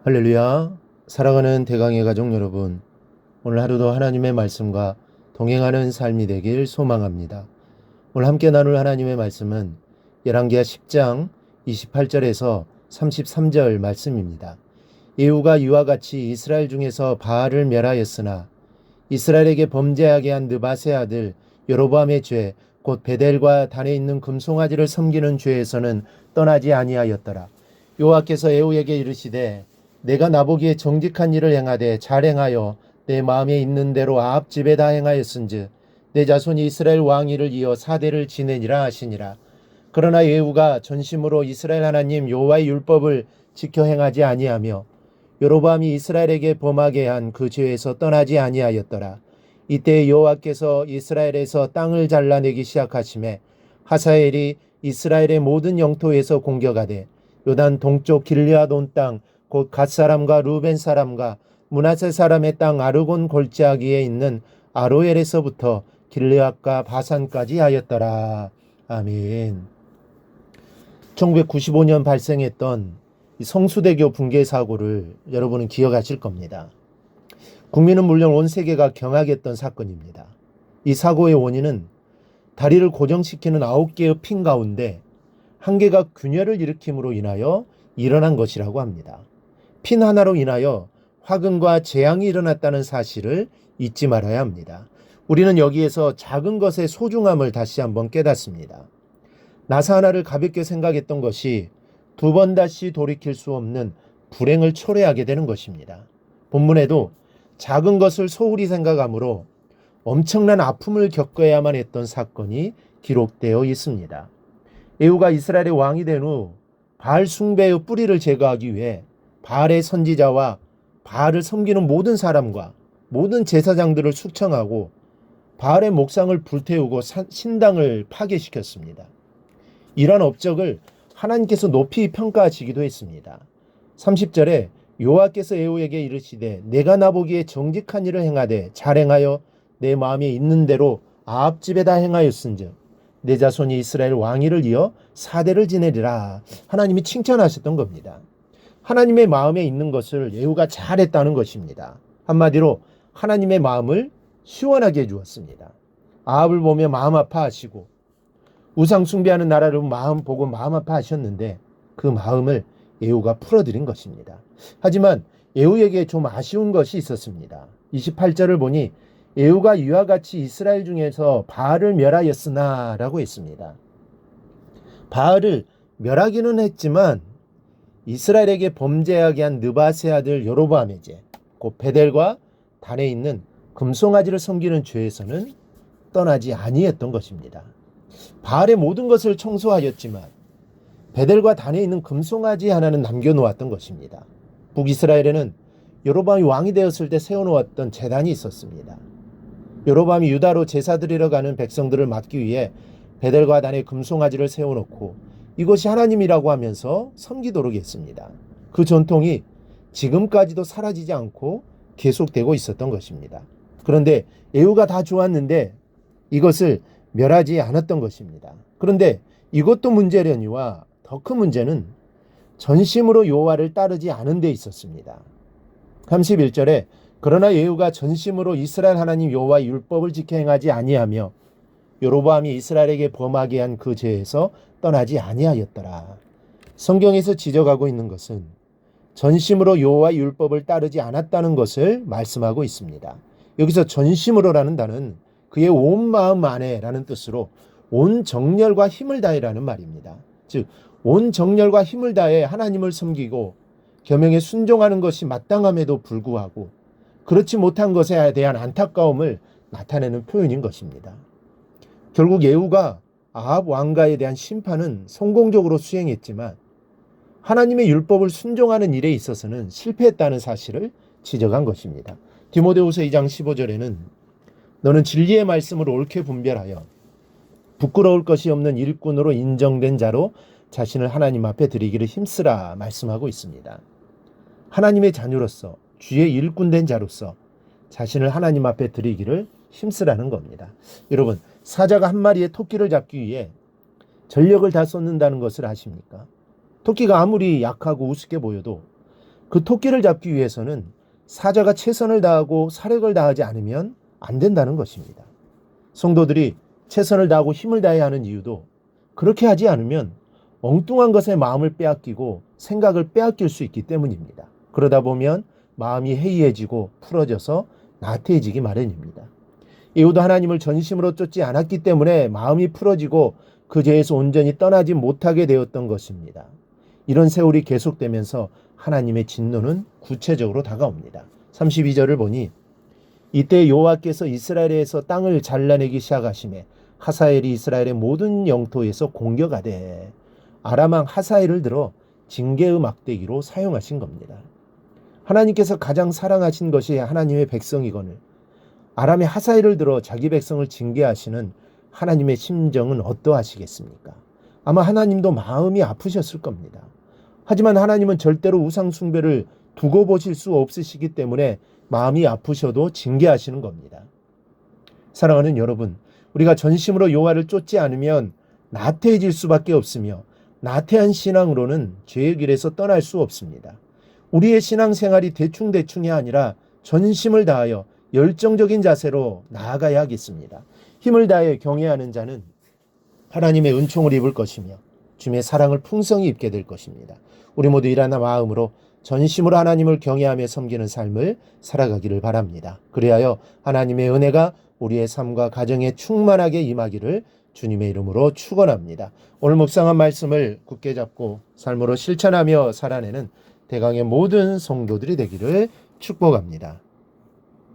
할렐루야. 사랑하는 대강의 가족 여러분, 오늘 하루도 하나님의 말씀과 동행하는 삶이 되길 소망합니다. 오늘 함께 나눌 하나님의 말씀은 열왕기하 10장 28절에서 33절 말씀입니다. 예후가 이와 같이 이스라엘 중에서 바알을 멸하였으나 이스라엘에게 범죄하게 한 느밧의 아들 여로보암의 죄 곧 베델과 단에 있는 금송아지를 섬기는 죄에서는 떠나지 아니하였더라. 여호와께서 예후에게 이르시되 내가 나보기에 정직한 일을 행하되 잘 행하여 내 마음에 있는 대로 아합 집에 다 행하였은즉 내 자손이 이스라엘 왕위를 이어 사대를 지내니라 하시니라. 그러나 예후가 전심으로 이스라엘 하나님 여호와의 율법을 지켜 행하지 아니하며 여로보암이 이스라엘에게 범하게 한 그 죄에서 떠나지 아니하였더라. 이때 여호와께서 이스라엘에서 땅을 잘라내기 시작하심에 하사엘이 이스라엘의 모든 영토에서 공격하되 요단 동쪽 길르앗 온 땅 곧 갓 사람과 루벤 사람과 므낫세 사람의 땅 아르곤 골짜기에 있는 아로엘에서부터 길르앗과 바산까지 하였더라. 아멘. 1995년 발생했던 성수대교 붕괴 사고를 여러분은 기억하실 겁니다. 국민은 물론 온 세계가 경악했던 사건입니다. 이 사고의 원인은 다리를 고정시키는 9개의 핀 가운데 한 개가 균열을 일으킴으로 인하여 일어난 것이라고 합니다. 핀 하나로 인하여 화근과 재앙이 일어났다는 사실을 잊지 말아야 합니다. 우리는 여기에서 작은 것의 소중함을 다시 한번 깨닫습니다. 나사 하나를 가볍게 생각했던 것이 두 번 다시 돌이킬 수 없는 불행을 초래하게 되는 것입니다. 본문에도 작은 것을 소홀히 생각하므로 엄청난 아픔을 겪어야만 했던 사건이 기록되어 있습니다. 예후가 이스라엘의 왕이 된 후 바알 숭배의 뿌리를 제거하기 위해 바알의 선지자와 바알을 섬기는 모든 사람과 모든 제사장들을 숙청하고 바알의 목상을 불태우고 신당을 파괴시켰습니다. 이러한 업적을 하나님께서 높이 평가하시기도 했습니다. 30절에 여호와께서 예후에게 이르시되 내가 나보기에 정직한 일을 행하되 잘 행하여 내 마음에 있는 대로 아합 집에다 행하였은즉 내 자손이 이스라엘 왕위를 이어 사대를 지내리라. 하나님이 칭찬하셨던 겁니다. 하나님의 마음에 있는 것을 예후가 잘했다는 것입니다. 한마디로 하나님의 마음을 시원하게 해주었습니다. 아합을 보며 마음 아파하시고 우상 숭배하는 나라를 마음 보고 마음 아파하셨는데 그 마음을 예후가 풀어드린 것입니다. 하지만 예후에게 좀 아쉬운 것이 있었습니다. 28절을 보니 예후가 이와 같이 이스라엘 중에서 바알을 멸하였으나 라고 했습니다. 바알을 멸하기는 했지만 이스라엘에게 범죄하게 한 느밧의 아들 여로보암의 죄, 곧 베델과 단에 있는 금송아지를 섬기는 죄에서는 떠나지 아니했던 것입니다. 바알의 모든 것을 청소하였지만 베델과 단에 있는 금송아지 하나는 남겨놓았던 것입니다. 북이스라엘에는 여로보암이 왕이 되었을 때 세워놓았던 제단이 있었습니다. 여로보암이 유다로 제사 드리러 가는 백성들을 막기 위해 베델과 단에 금송아지를 세워놓고 이것이 하나님이라고 하면서 섬기도록 했습니다. 그 전통이 지금까지도 사라지지 않고 계속되고 있었던 것입니다. 그런데 예후가 다 좋았는데 이것을 멸하지 않았던 것입니다. 그런데 이것도 문제려니와 더 큰 문제는 전심으로 여호와를 따르지 않은 데 있었습니다. 31절에 그러나 예후가 전심으로 이스라엘 하나님 여호와의 율법을 지켜 행하지 아니하며 여로보암이 이스라엘에게 범하게 한 그 죄에서 떠나지 아니하였더라. 성경에서 지적하고 있는 것은 전심으로 여호와의 율법을 따르지 않았다는 것을 말씀하고 있습니다. 여기서 전심으로라는 단어는 그의 온 마음 안에라는 뜻으로 온 정열과 힘을 다해라는 말입니다. 즉 온 정열과 힘을 다해 하나님을 섬기고 계명에 순종하는 것이 마땅함에도 불구하고 그렇지 못한 것에 대한 안타까움을 나타내는 표현인 것입니다. 결국 예후가 아합 왕가에 대한 심판은 성공적으로 수행했지만 하나님의 율법을 순종하는 일에 있어서는 실패했다는 사실을 지적한 것입니다. 디모데후서 2장 15절에는 너는 진리의 말씀을 옳게 분별하여 부끄러울 것이 없는 일꾼으로 인정된 자로 자신을 하나님 앞에 드리기를 힘쓰라 말씀하고 있습니다. 하나님의 자녀로서 주의 일꾼된 자로서 자신을 하나님 앞에 드리기를 힘쓰라는 겁니다. 여러분, 사자가 한 마리의 토끼를 잡기 위해 전력을 다 쏟는다는 것을 아십니까? 토끼가 아무리 약하고 우습게 보여도 그 토끼를 잡기 위해서는 사자가 최선을 다하고 사력을 다하지 않으면 안 된다는 것입니다. 성도들이 최선을 다하고 힘을 다해야 하는 이유도 그렇게 하지 않으면 엉뚱한 것에 마음을 빼앗기고 생각을 빼앗길 수 있기 때문입니다. 그러다 보면 마음이 해이해지고 풀어져서 나태해지기 마련입니다. 에후도 하나님을 전심으로 쫓지 않았기 때문에 마음이 풀어지고 그 죄에서 온전히 떠나지 못하게 되었던 것입니다. 이런 세월이 계속되면서 하나님의 진노는 구체적으로 다가옵니다. 32절을 보니 이때 여호와께서 이스라엘에서 땅을 잘라내기 시작하심에 하사엘이 이스라엘의 모든 영토에서 공격하되 아람 왕 하사엘을 들어 징계의 막대기로 사용하신 겁니다. 하나님께서 가장 사랑하신 것이 하나님의 백성이거늘 아람의 하사엘을 들어 자기 백성을 징계하시는 하나님의 심정은 어떠하시겠습니까? 아마 하나님도 마음이 아프셨을 겁니다. 하지만 하나님은 절대로 우상 숭배를 두고 보실 수 없으시기 때문에 마음이 아프셔도 징계하시는 겁니다. 사랑하는 여러분, 우리가 전심으로 여호와를 쫓지 않으면 나태해질 수밖에 없으며 나태한 신앙으로는 죄의 길에서 떠날 수 없습니다. 우리의 신앙생활이 대충대충이 아니라 전심을 다하여 열정적인 자세로 나아가야 하겠습니다. 힘을 다해 경외하는 자는 하나님의 은총을 입을 것이며 주님의 사랑을 풍성히 입게 될 것입니다. 우리 모두 일하나 마음으로 전심으로 하나님을 경외하며 섬기는 삶을 살아가기를 바랍니다. 그리하여 하나님의 은혜가 우리의 삶과 가정에 충만하게 임하기를 주님의 이름으로 축원합니다. 오늘 묵상한 말씀을 굳게 잡고 삶으로 실천하며 살아내는 대강의 모든 성도들이 되기를 축복합니다.